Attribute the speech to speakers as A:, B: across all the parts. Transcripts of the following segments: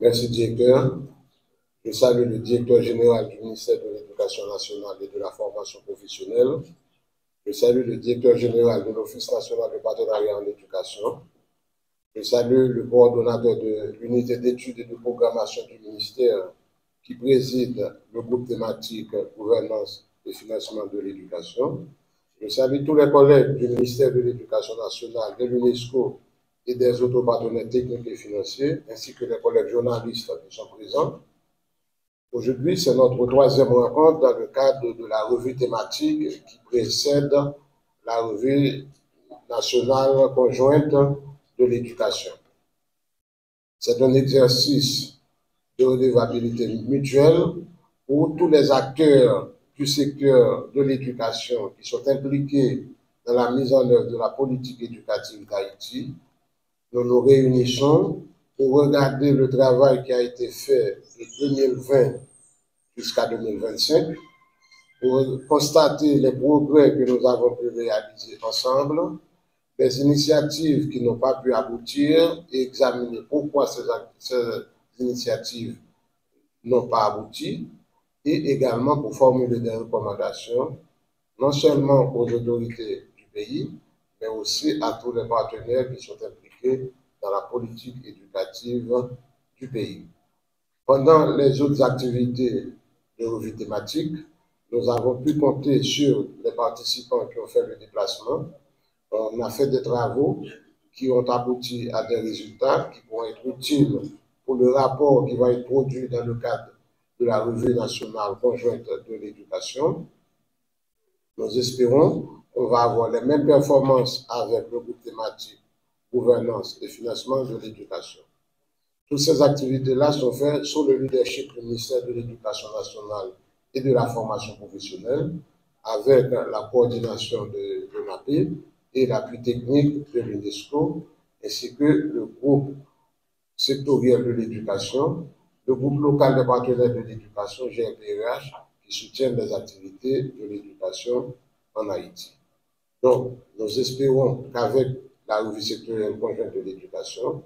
A: Merci, directeur. Je salue le directeur général du ministère de l'Éducation nationale et de la formation professionnelle. Je salue le directeur général de l'Office national de partenariat en éducation. Je salue le coordonnateur de l'unité d'études et de programmation du ministère qui préside le groupe thématique gouvernance et financement de l'éducation. Je salue tous les collègues du ministère de l'Éducation nationale, de l'UNESCO et des autres partenaires techniques et financiers, ainsi que les collègues journalistes qui sont présents. Aujourd'hui, c'est notre troisième rencontre dans le cadre de la revue thématique qui précède la revue nationale conjointe de l'éducation. C'est un exercice de redevabilité mutuelle où tous les acteurs du secteur de l'éducation qui sont impliqués dans la mise en œuvre de la politique éducative d'Haïti, nous nous réunissons pour regarder le travail qui a été fait de 2020 jusqu'à 2025, pour constater les progrès que nous avons pu réaliser ensemble, les initiatives qui n'ont pas pu aboutir et examiner pourquoi ces initiatives n'ont pas abouti, et également pour formuler des recommandations, non seulement aux autorités du pays, mais aussi à tous les partenaires qui sont impliqués dans la politique éducative du pays. Pendant les autres activités de revue thématique, nous avons pu compter sur les participants qui ont fait le déplacement. On a fait des travaux qui ont abouti à des résultats qui vont être utiles pour le rapport qui va être produit dans le cadre de la revue nationale conjointe de l'éducation. Nous espérons qu'on va avoir les mêmes performances avec le groupe thématique gouvernance et financement de l'éducation. Toutes ces activités-là sont faites sous le leadership du ministère de l'Éducation nationale et de la formation professionnelle, avec la coordination de l'ONAPE et l'appui technique de l'UNESCO, ainsi que le groupe sectoriel de l'éducation, le groupe local des partenaires de l'éducation, GRPRH, qui soutiennent les activités de l'éducation en Haïti. Donc, nous espérons qu'avec la revue sectorielle conjointe de l'éducation,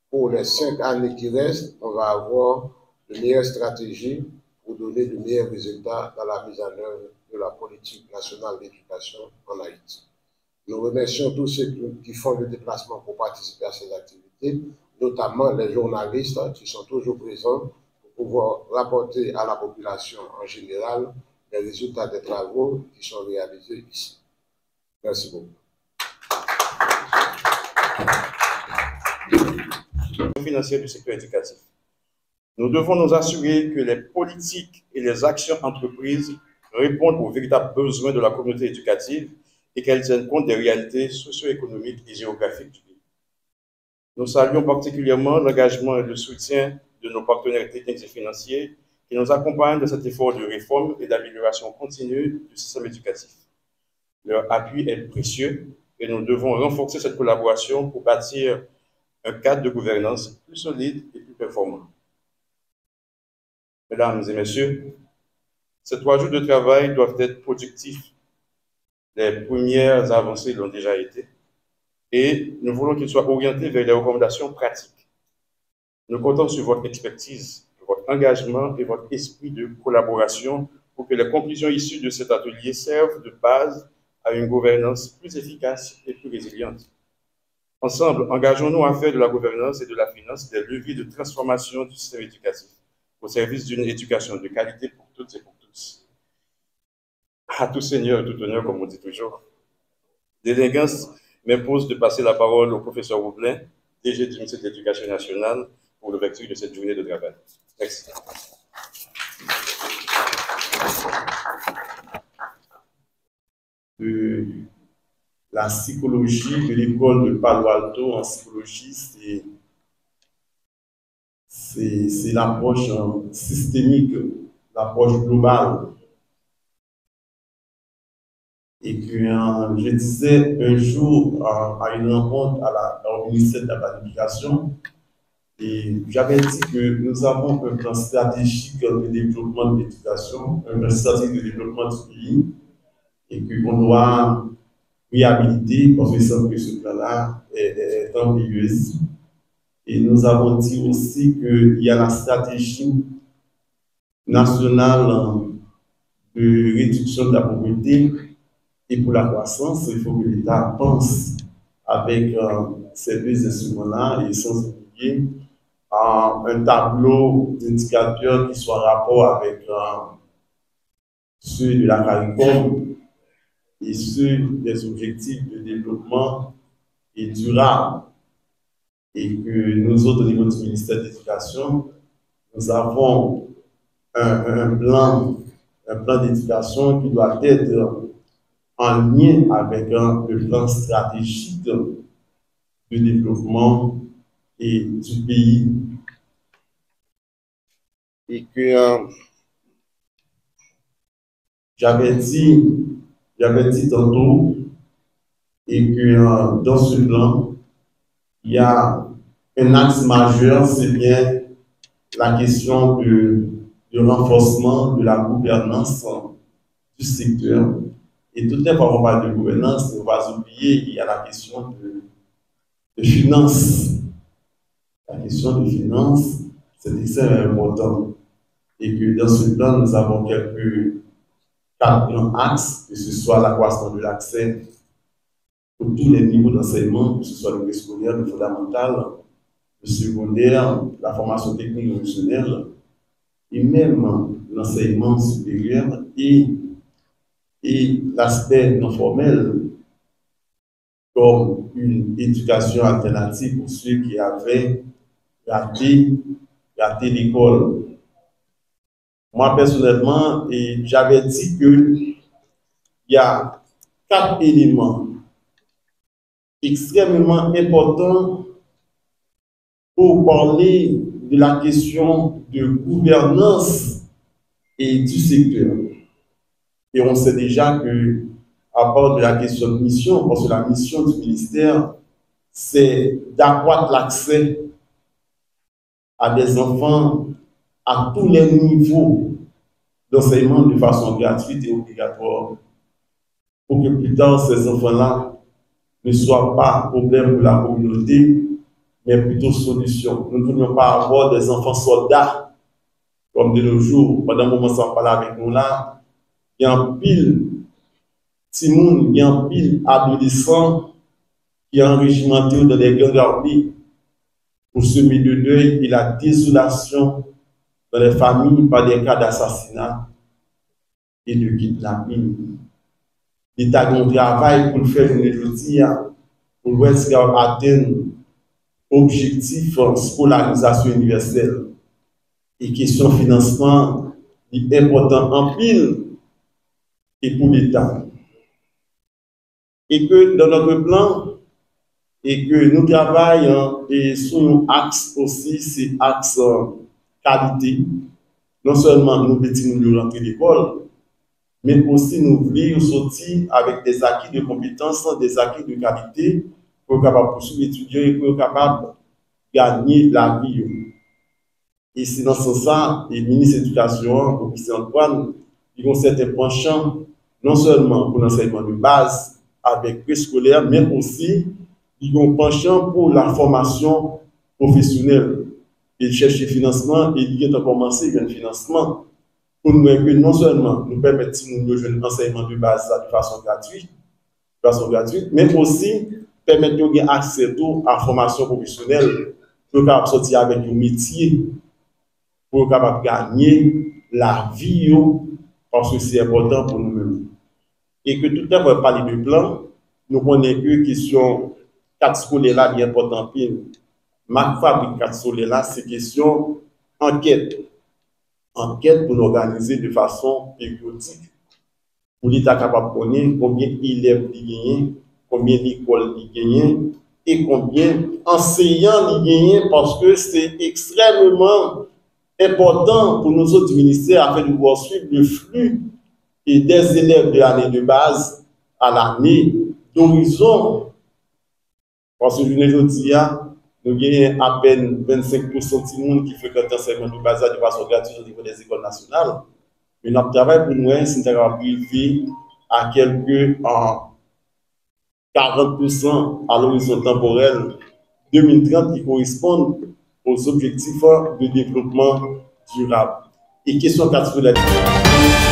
A: pour les 5 années qui restent, on va avoir de meilleures stratégies pour donner de meilleurs résultats dans la mise en œuvre de la politique nationale d'éducation en Haïti. Nous remercions tous ceux qui font le déplacement pour participer à ces activités, notamment les journalistes qui sont toujours présents pour pouvoir rapporter à la population en général les résultats des travaux qui sont réalisés ici. Merci beaucoup.
B: Financière du secteur éducatif. Nous devons nous assurer que les politiques et les actions entreprises répondent aux véritables besoins de la communauté éducative et qu'elles tiennent compte des réalités socio-économiques et géographiques du pays. Nous saluons particulièrement l'engagement et le soutien de nos partenaires techniques et financiers qui nous accompagnent dans cet effort de réforme et d'amélioration continue du système éducatif. Leur appui est précieux et nous devons renforcer cette collaboration pour bâtir un cadre de gouvernance plus solide et plus performant. Mesdames et messieurs, ces 3 jours de travail doivent être productifs. Les premières avancées l'ont déjà été et nous voulons qu'ils soient orientés vers les recommandations pratiques. Nous comptons sur votre expertise, votre engagement et votre esprit de collaboration pour que les conclusions issues de cet atelier servent de base à une gouvernance plus efficace et plus résiliente. Ensemble, engageons-nous à faire de la gouvernance et de la finance des leviers de transformation du système éducatif au service d'une éducation de qualité pour toutes et pour tous. À tout seigneur, tout honneur, comme on dit toujours. L'élégance m'impose de passer la parole au professeur Roublin, DG du ministère de l'Éducation nationale, pour l'ouverture de cette journée de travail. Merci.
C: La psychologie de l'école de Palo Alto en psychologie, c'est l'approche systémique, l'approche globale. Et que je disais un jour à une rencontre au ministère de la Planification, Et j'avais dit que nous avons un plan stratégique de développement de l'éducation, un plan stratégique de développement du pays, et qu'on doit réhabiliter, parce que sans que ce plan-là est ambigueuse. Et nous avons dit aussi qu'il y a la stratégie nationale de réduction de la pauvreté et pour la croissance, il faut que l'État pense avec ces deux instruments-là et sans oublier un tableau d'indicateurs qui soit en rapport avec ceux de la CARICOM et ceux des objectifs de développement et durable. Et que nous autres, au niveau du ministère de l'Éducation, nous avons un plan d'éducation qui doit être en lien avec le plan stratégique de développement et du pays. Et que j'avais dit tantôt, et que dans ce plan, il y a un axe majeur, c'est bien la question du renforcement de la gouvernance du secteur. Et tout à l'heure, on parle de gouvernance, on va oublier, il y a la question de finances. La question de finances, c'est extrêmement important. Et que dans ce plan, nous avons quatre grands axes, que ce soit l'accroissement de l'accès pour tous les niveaux d'enseignement, que ce soit le préscolaire, le fondamental, le secondaire, la formation technique professionnelle, et même l'enseignement supérieur et l'aspect non formel, comme une éducation alternative pour ceux qui avaient raté l'école. Moi, personnellement, j'avais dit qu'il y a 4 éléments extrêmement importants pour parler de la question de gouvernance et du secteur. Et on sait déjà que, à part de la question de mission, parce que la mission du ministère, c'est d'accroître l'accès à des enfants à tous les niveaux d'enseignement de façon gratuite et obligatoire, pour que plus tard, ces enfants-là ne soient pas un problème pour la communauté, mais plutôt solution. Nous ne voulions pas avoir des enfants soldats, comme de nos jours. Pendant un moment, sans parler avec nous là, il y a un pile Timoun, il y a un pile adolescent qui est enrégimenté dans des gangs armés pour semer le deuil et la désolation dans les familles par des cas d'assassinat et de kidnapping. L'État a un travail pour faire une étude pour atteindre l'objectif scolarisation universelle. Et question financement est important en pile et pour l'État. Et que dans notre plan, et que nous travaillons et sur nos axes aussi, c'est axe qualité. Non seulement nous voulons rentrer l'école, mais aussi nous voulons sortir avec des acquis de compétences, des acquis de qualité, pour être capable de poursuivre l'étudiant et pour être capable de gagner la vie. Et c'est dans ce sens, le ministre de l'Éducation, le professeur Antoine, ils ont certains penchants, non seulement pour l'enseignement de base avec préscolaire, mais aussi ils ont penchant pour la formation professionnelle. Ils cherchent le financement et ils ont commencé le financement pour nous que non seulement nous permettre de jouer un enseignement de base de façon gratuite, mais aussi permettre de gagner accès à la formation professionnelle pour sortir avec un métier, pour gagner la vie, parce que c'est important pour nous-mêmes. Et que tout à l'heure, parler de plan, nous connaissons que question 4 scolaires là, bien important. Ma fabrique 4 scolaires là, c'est question enquête. Enquête pour l'organiser de façon périodique. Pour l'État capable de connaître combien d'élèves il gagne, combien d'écoles il gagne et combien d'enseignants il gagne, parce que c'est extrêmement important pour nous autres ministères afin de pouvoir suivre le flux et des élèves de l'année de base à l'année d'horizon. Parce que je ne dis pas, nous avons à peine 25% de monde qui fréquente l'enseignement de base de façon gratuite au niveau des écoles nationales. Mais notre travail pour nous, c'est de arriver à quelque 40% à l'horizon temporel 2030 qui correspondent aux objectifs de développement durable. Et question 4